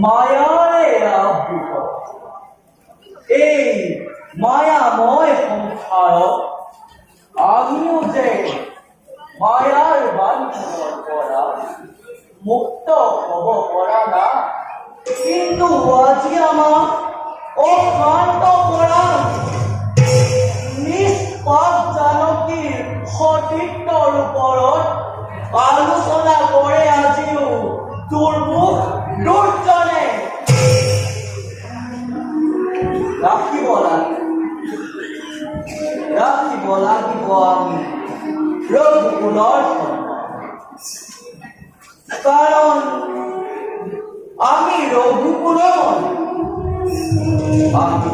মায়ারে আবৃত এই মায়াময় সংসার আমিও যে মায়ার বান্ধবন করা মুক্ত হব করা না, কিন্তু আজি আমার অশান্ত করা নিষ্পাপ জানকীৰ সতীত্বৰ ওপৰত আলোচনা কৰে আজিও দুৰ্মুখ দুৰ্জনে। ৰাখিব লাগিব আমি ৰঘুকুলৰ সন্মান, কাৰণ আমি ৰঘুকুলৰ আমি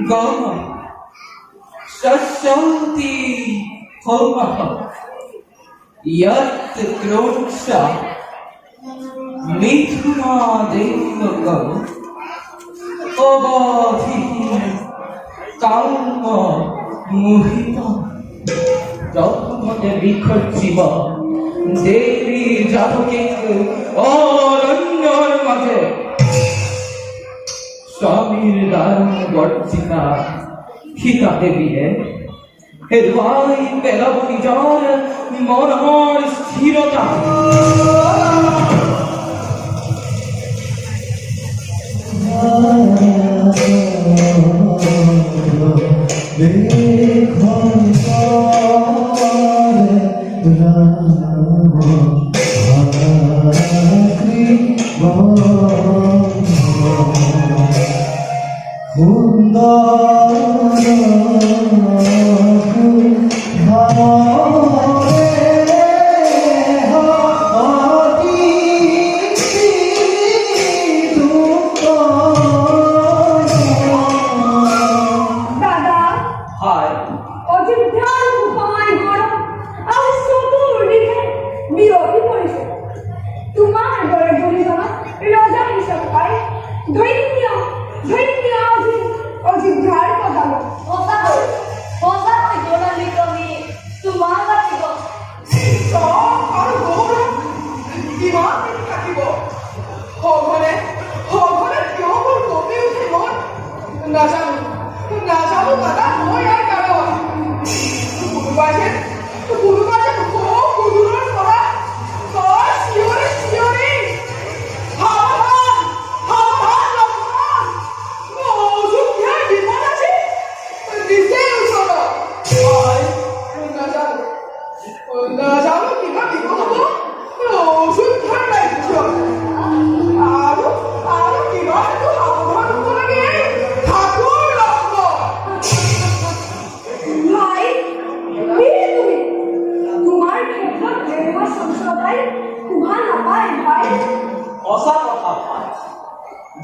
গম শান্তি হোমঃ यत् क्रोक्षा मिथुनादेव गम अबाधि काम मोहित জগতে বিখর্জিব দেবী জাতকিক অরণ্যর মাঝে স্বামীর দারুণ বর্জিতা সীতা দেবীয়ে হেদুয়াই পেলাব নিজর মনমর স্থিরতা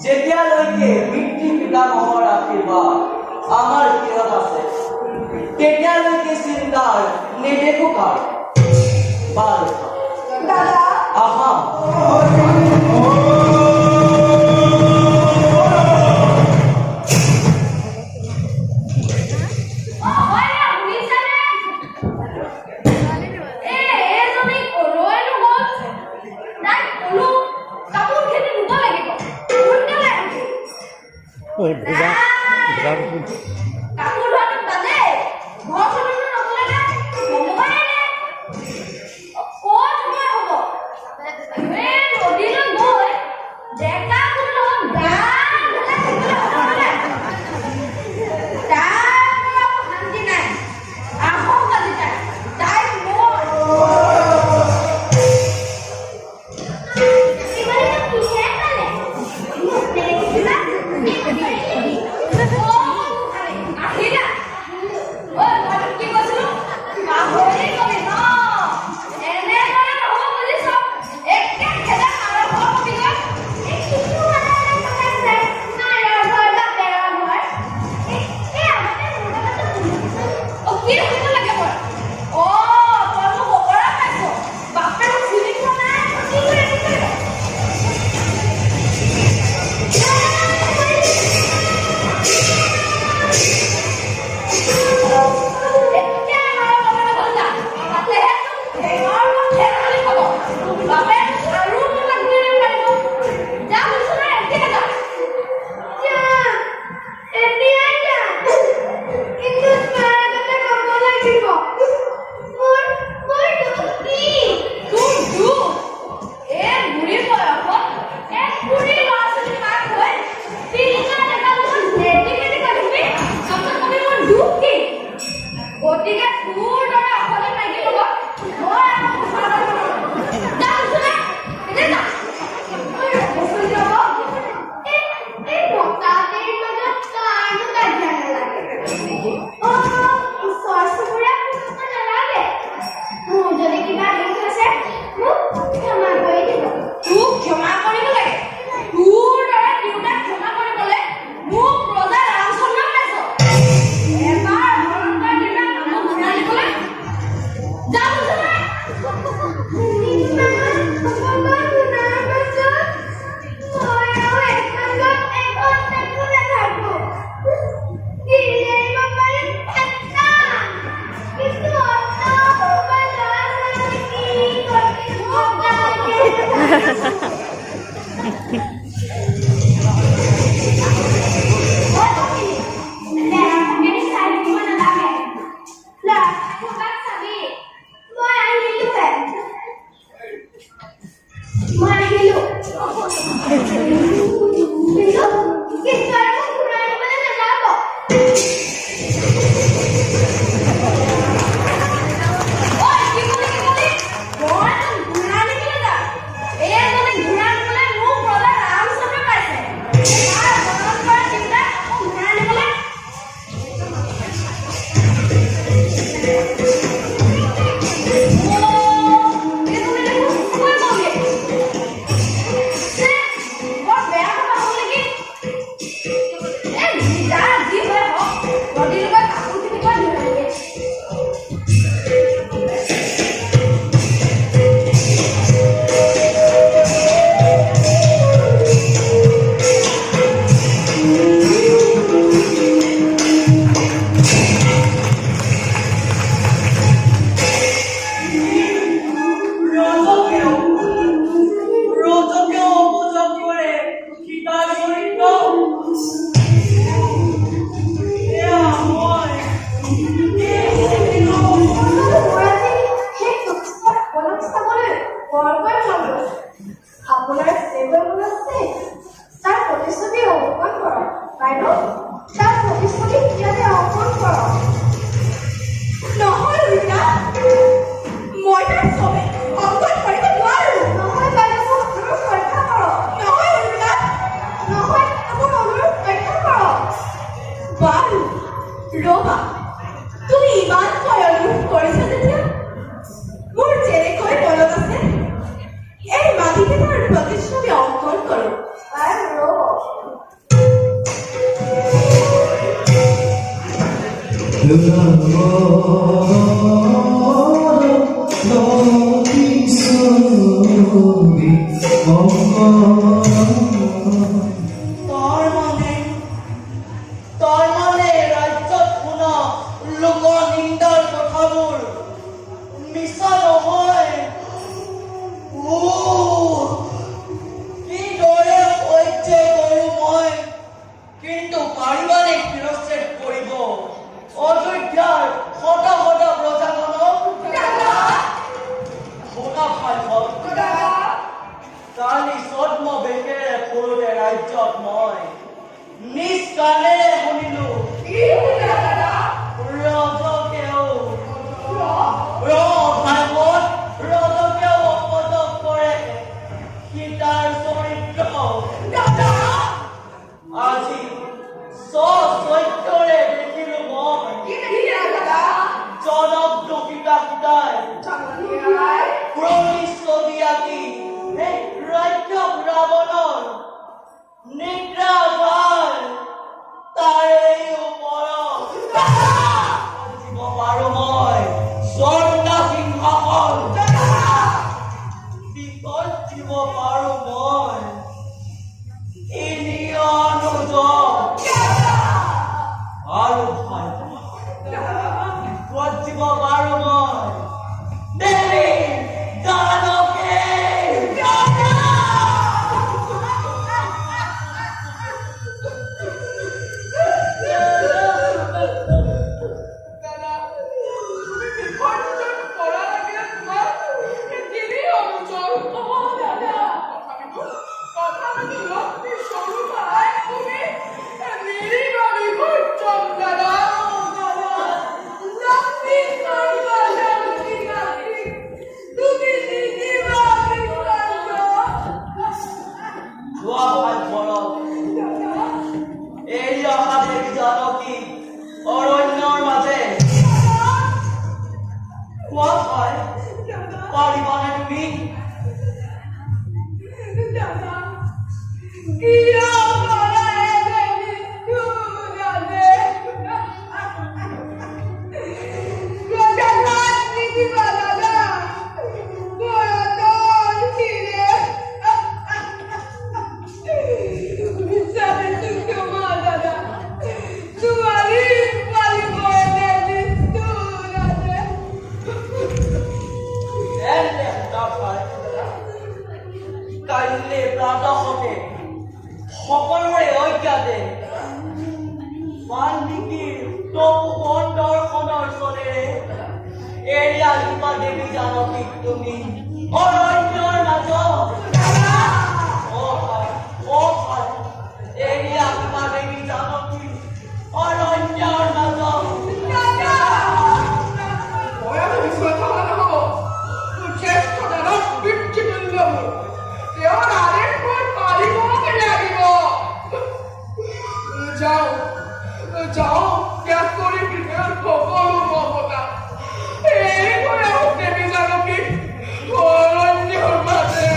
যেতিয়ালৈকে পিতৃ পিতামহৰ আশীৰ্বাদ আমাৰ প্ৰিয়ত আছে তেতিয়ালৈকে চিন্তাৰ নেদেখো কাৰ দাদা আহা বাৰু ৰবা, তুমি ইমান অনুৰোধ কৰিছা যেতিয়া মোৰ যেনেকৈ মনত আছে এই মাটিতে তাৰ প্ৰতিচ্ছবি অংকন কৰোঁ। আৰু তাৰ মানে ৰাজ্যত শুনা লোকৰ নিন্দাৰ কথাবোৰ মিছা নহয়। কিদৰে সহ্য কৰোঁ মই, কিন্তু পাৰিবানে শিৰচ্ছেদ কৰিব অযোধ্যাৰ শত শত প্ৰজাজনক? শুনা ভাইভল, কালি ছদ্মবেশেৰে ফুৰোতে ৰাজ্যত মই নিজ কাণেৰে শুনিলো ৰজকেও অপযোগ কৰে সীতাৰ চৰিত্ৰ। আজি স্বচক্ষুৰে দেখিলো মই জনক দুখিতা সীতাই প্ৰতিচ্ছবি আঁকি এই ৰাজ্যক ৰাৱণৰ নিদ্ৰা পায় তাৰে ওপৰত দিব পাৰো মই স্বৰ্ণ সিংহাসন, বিকল দিব পাৰো মই অনুজ আৰু ভাই দিব পাৰো মই দেৱী জানকী। অৰণ্যৰ মাজে কোৱা হয়, পাৰিবানে তুমি? কাইলে প্ৰাতঃতে সকলোৰে অজ্ঞাতে বাল্মীকিৰ তপোবন দৰ্শনৰ চলেৰে এৰি আহিবা দেৱী জানকীক তুমি অৰণ্যৰ মাজত। এৰি আহিবা দেৱী জানকীক অৰণ্যৰ মাজত। যাও ত্যাগ কৰি পৃথিৱীৰ সকলো মমতা দেৱী জানকী অৰণ্যৰ মাজে।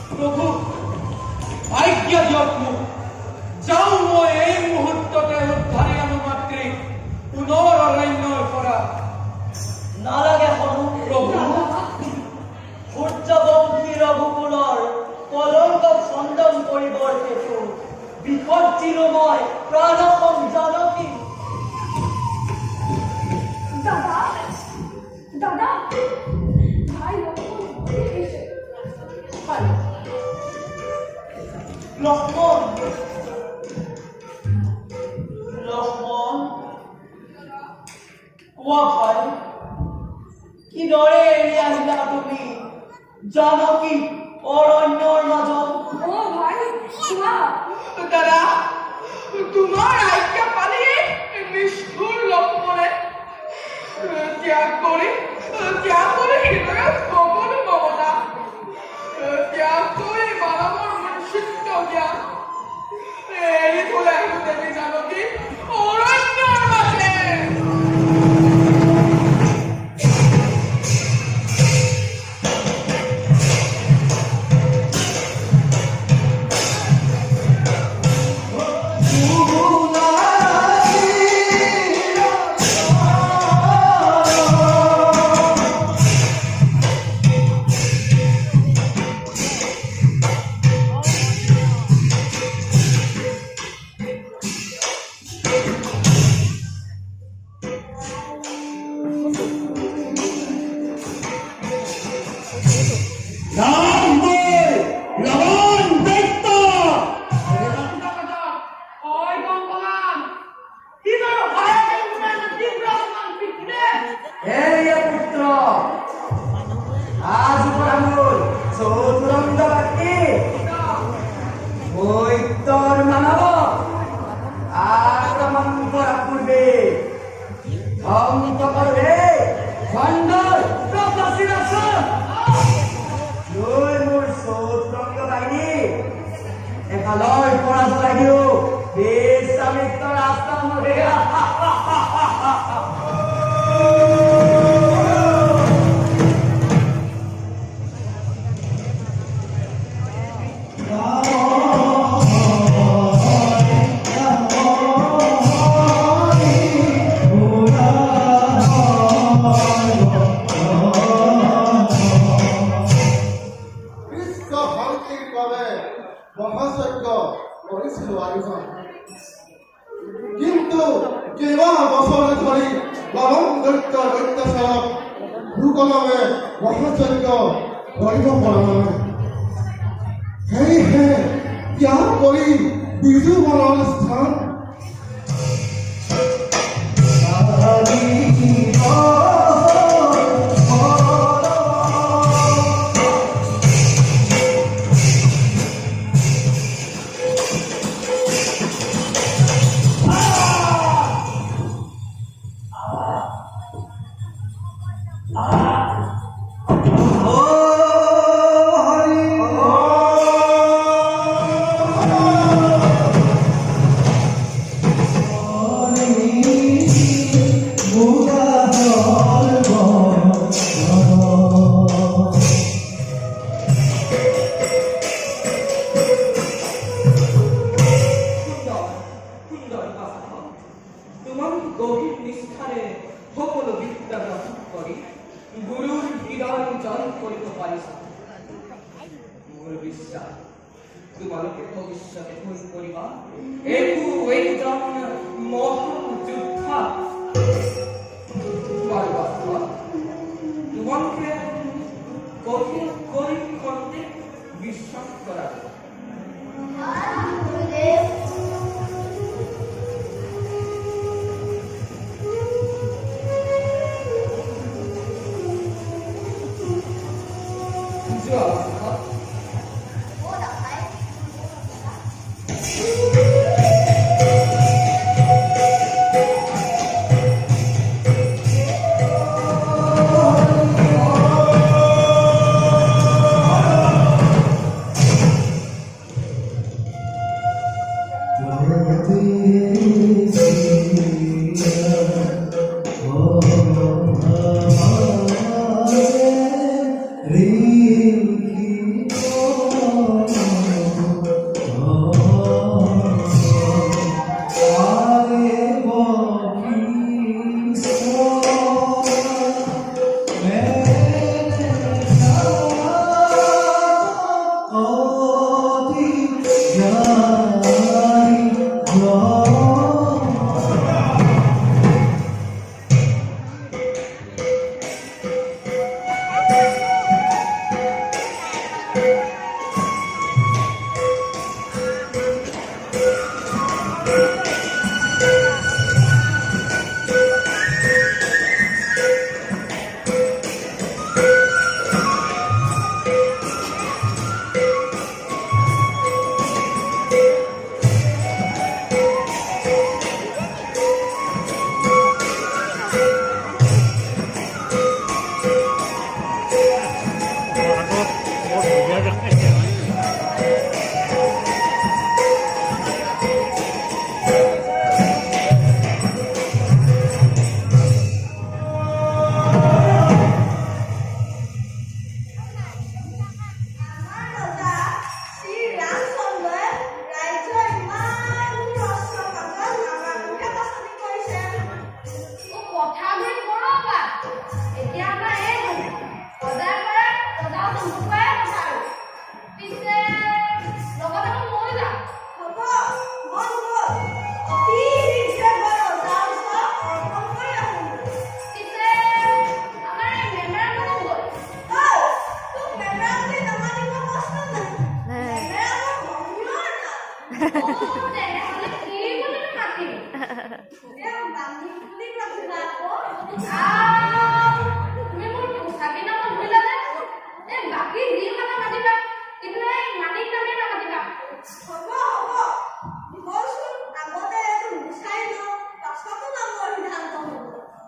প্ৰভু আজ্ঞা দিয়ক মোক, যাওঁ মই এই মুহূৰ্ততে উদ্ধাৰি আনো মাতৃক পুনৰ অৰণ্যৰ পৰা। নালাগে সৰু প্ৰভু, সূৰ্যবংশী ৰঘুকুলৰ কলংকক খণ্ডন কৰিবৰ হেতু বিসৰ্জিলো মই প্ৰাণসম জানকী। দাদা দাদা ভাই লক্ষ্মণ লক্ষ্মণ কোৱা ভাই, কিদৰে এৰি আহিলা তুমি জানকী অৰণ্যৰ মাজত? ভাই দাদা, তোমাৰ আজ্ঞা পালি নিষ্ঠুৰ লক্ষ্মণে ত্যাগ কৰি হৃদয়ত সকলো মমতা অন্তকৰ ৰে ভাণ্ডাৰ প্ৰকাশী আছে লৈ মোৰ চৌত্ৰংগ বাহিনী এফালৰ পৰা জ্বলাই দিওঁ বিশ্বামিত্ৰ ৰাস্তা মৰে কিন্তু কেইবা বছৰ ধৰি লবংগত্যৰ অত্যাচাৰত ভূকলমে ব্ৰহ্মচৰ্য কৰিব পৰা নাই সেয়েহে ত্যাগ কৰি বিজু মনৰ স্থান তোমালোকে ভৱিষ্যতে ভুল কৰিবা একো একজন মহাযোদ্ধা তোমালোকে কঠিন কৰি খন্তেক বিশ্বাস কৰা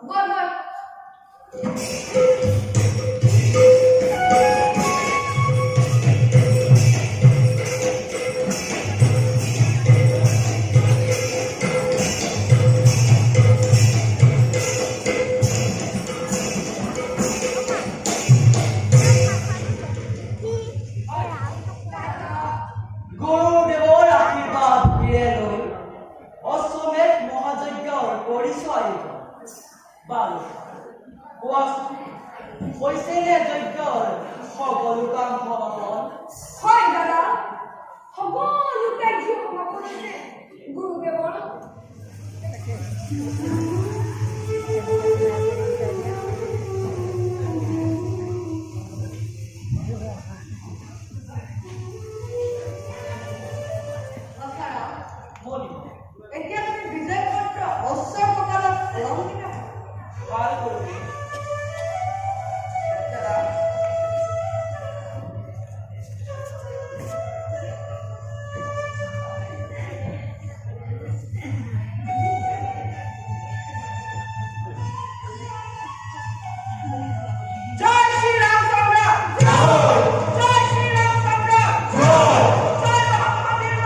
Go গুৰুদেৱৰ আশীৰ্বাদ ঘূৰে লৈ অশ্বমেধ মহাযজ্ঞৰ পৰিচয় বাৰু কোৱাচোন হৈছেনে যজ্ঞৰ সকলো কাম সমাপন? হয় দাদা, সকলো কাৰ্য সমাপন হৈছে গুৰুদেৱৰ। এতিয়া তুমি বিজয় পত্ৰ অশ্বৰ কঁকালত অলংকৃত ভাল কৰিবি। দাদা। জয় শ্ৰী ৰামচন্দ্ৰ, জয় শ্ৰী ৰামচন্দ্ৰ, জয় মহাদেৱ।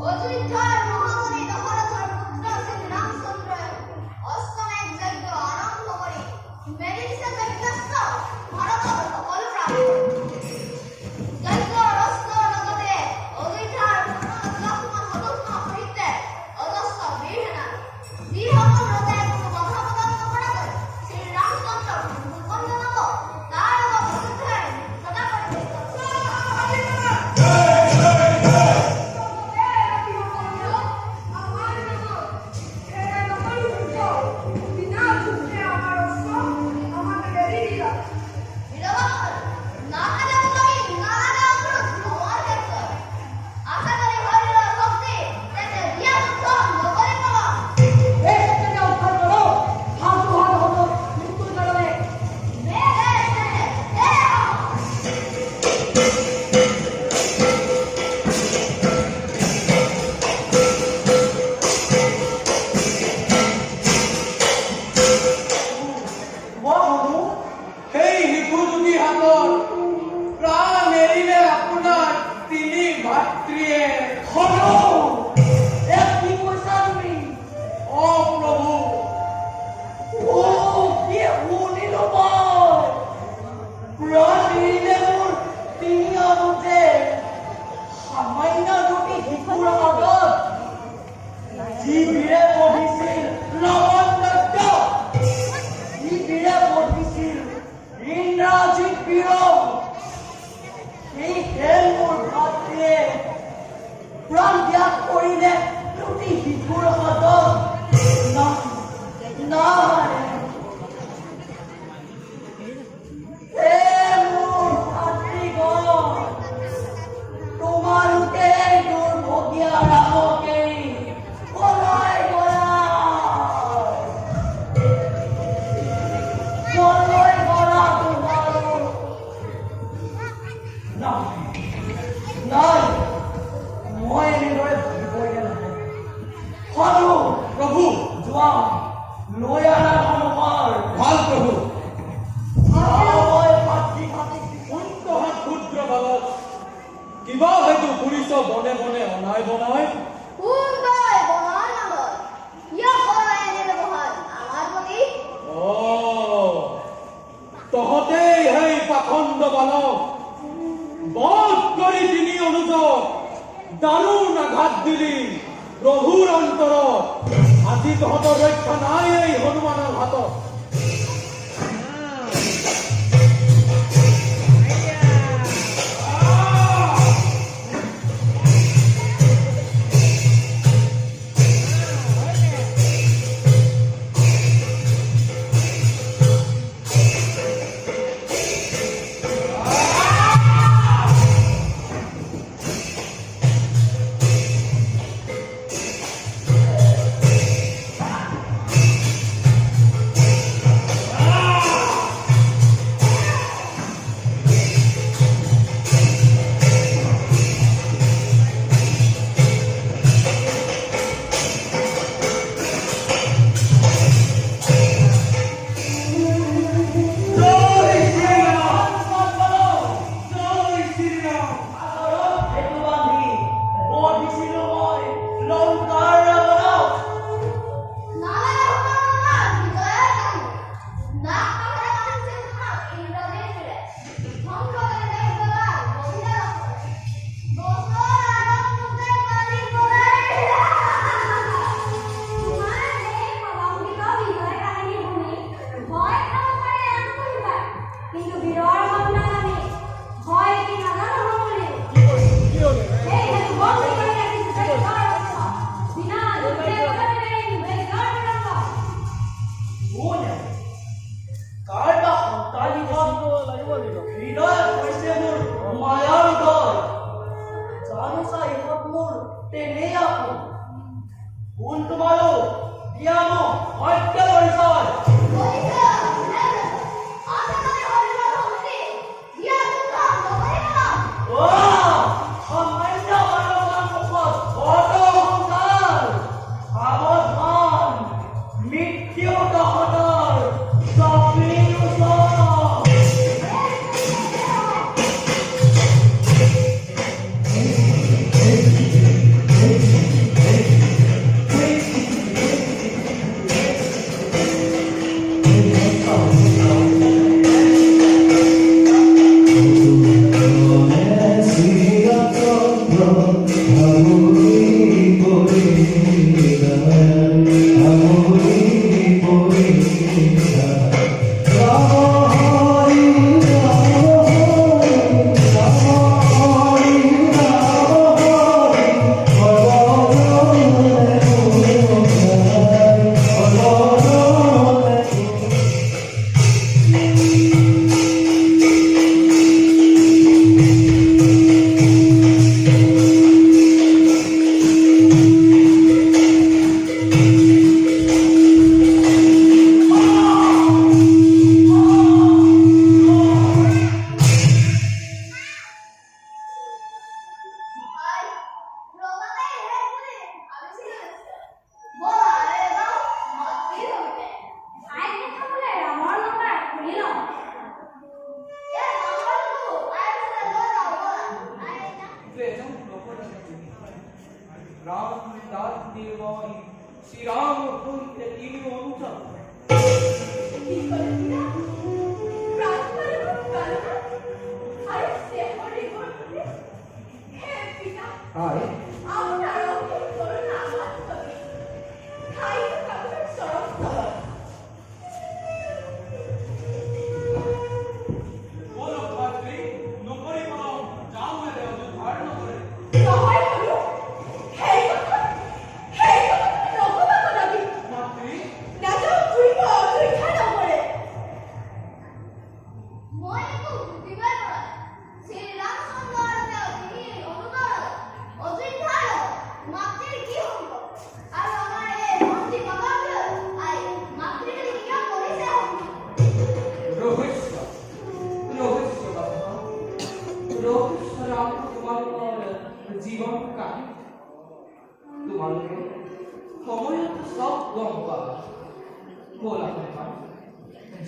অযোধ্যার মহামণি দশরথের পুত্র শ্রী রামচন্দ্র অশ্বমেধ যজ্ঞ আরম্ভ করে মেরিছে যজ্ঞস্থ ভারতর সকল প্রাণী যজ্ঞ রস্ত লগতে অযোধ্যার লক্ষ্মণ হনুমান সহিতে অজস্র বীর সেনা যিসকল ৰজাই কোনো বাধা প্ৰদান নকৰাকৈ শ্ৰী ৰামচন্দ্ৰক মুকন্দ নাম তাৰ লগত অযোধ্যাৰ সদা সেই শিশুজুটি হাতত প্ৰাণ এৰিলে আপোনাৰ তিনি ভাতৃয়ে। কি কৈছা তুমি? অ প্ৰভু, কি শুনিলো মই? প্ৰাণ এৰিলে মোৰ তিনি আগতে সামান্য দুটি শিশুৰ আগত যি বীৰে পঢ়িছিল লৱণযজ্ঞ, যি বীৰে পঢ়িছিল ইন্দ্ৰজিৎ বীৰ, সেই খেল মোৰ ভাতৃয়ে প্ৰাণ ত্যাগ কৰিলে দুটি শিশুৰ হাতত। নাই মোৰ ভাতৃগণ, তোমালোকে দুৰ্ভগীয়া ৰামক এৰি কলৈ গলা? কলৈ গলা তোমালোক? নাই, মই এনেদৰে ভাবিবই নালাগে। হনু প্ৰভু যোৱা লৈ আনা হনুমান। ভাল প্ৰভু। মই ভাতৃঘাতী উন্তহা ক্ষুদ্ৰ বালক কিবা হয়তো ফুৰিছ বনে বনে অনাই বনাই কোন তই বনাই নলয় কিয় কৰা এনে ব্যৱহাৰ আমাৰ প্ৰতি তহঁতেই সেই পাখণ্ড বালক বধ কৰি তিনি অনুজক দাৰুণ আঘাত দিলি প্ৰভুৰ অন্তৰত আজি তহঁতৰ ৰক্ষা নাই এই হনুমানৰ হাতত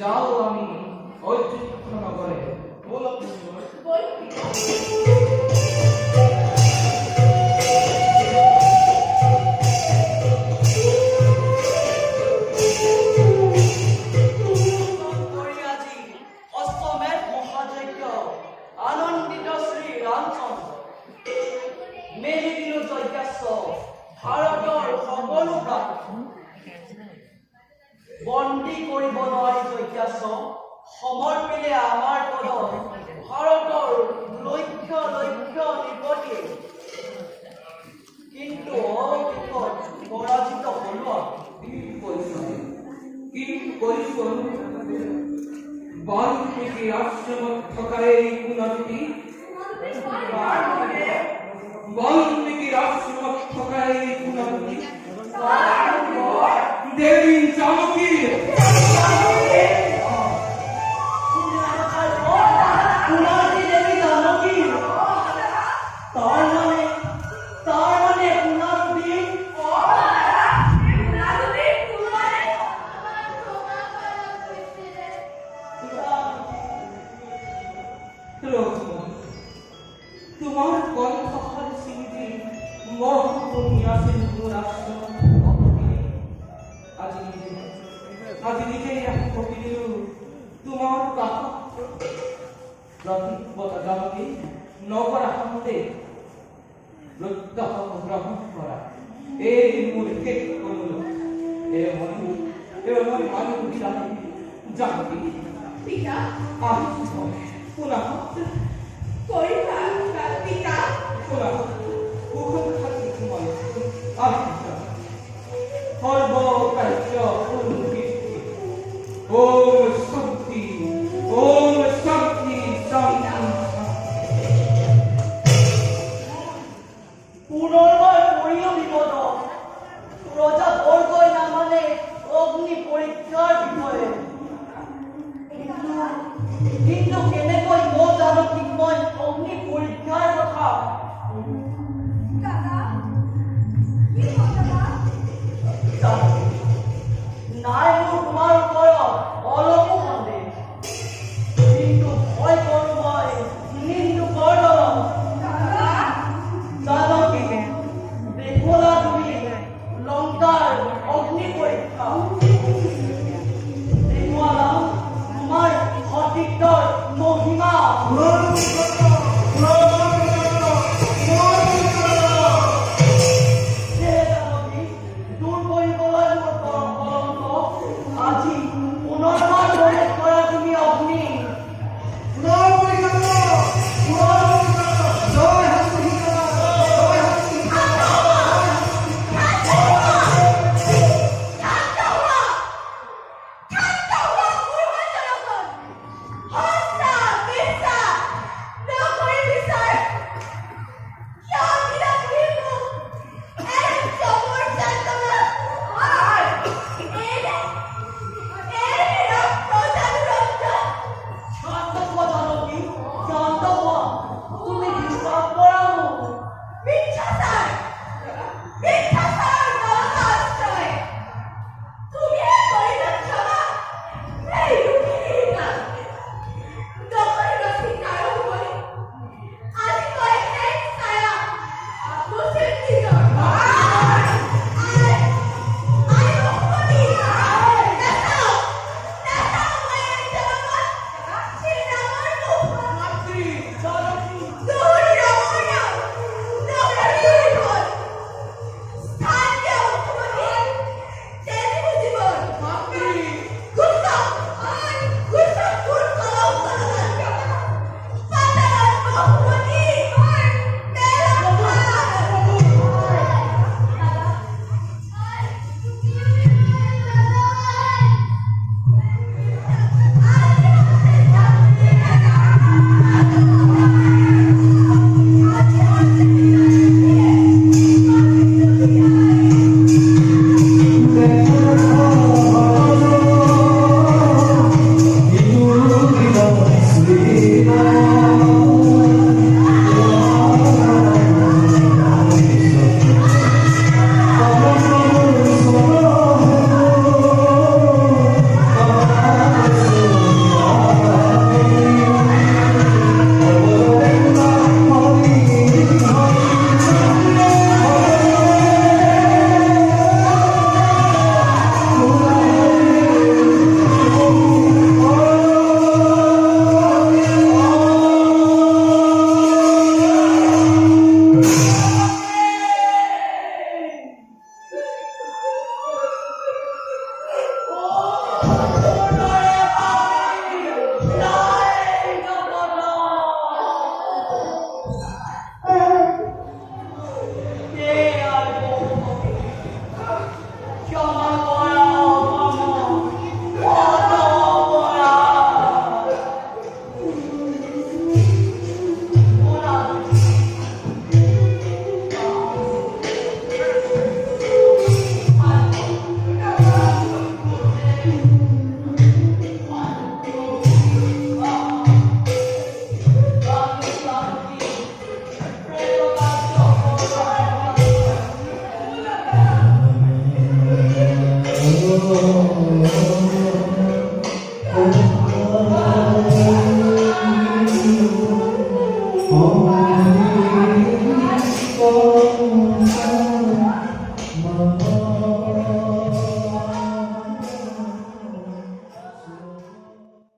যাও আমি অযোধ্যা নগৰে বল পিতা। কৰি আজি অষ্টমেধ মহাযজ্ঞ আনন্দিত শ্ৰী ৰামচন্দ্ৰ মেলি দিলো যজ্ঞাস্ত্ৰ ভাৰতৰ সকলো প্ৰাণ বন্দী কৰিব নোৱাৰি যজ্ঞাস্ত্ৰ সমৰ্পিলে আমাৰ পদত ভাৰতৰ লক্ষ্য লক্ষ্য নিপতিয়ে কিন্তু অৱশেষত পৰাজিত হলো কি কৈছো বাল্মীকি আশ্ৰমত থকা এই গুণৱতী বাল্মীকিৰ আশ্ৰমত থকা এই গুণৱতী দেৱী জানকী কুমাৰী দেবী জানকী তাৰ মানে কুমাৰী তোমাৰ কণ্ঠহাৰ সিন্ধি মহাপুণ্য আছিল মোৰ আশ্ৰমত আজি নিজেই ৰাখি দিলো তোমাৰ কাষত প্ৰতিব্ৰতা জানকী নগৰা সন্দেহ প্ৰত্যহ গ্ৰহণ কৰা এই মোৰ শেষ কৰিলো মই মানুহ জানকী পিতা পুনঃ কৰিবা পিতা। পুনঃ কুশল থাকি মই সৰ্বকাৰ্য পূৰ্ণ ওম শান্তি ওম শান্তি শান্তি পুনর্বার করিও বিপদ রজা বর্গই না মানে অগ্নি পরীক্ষার বিষয়ে কিন্তু কেনেকৈ মই জানো ঠিক মই অগ্নি পৰীক্ষাৰ কথা কাকা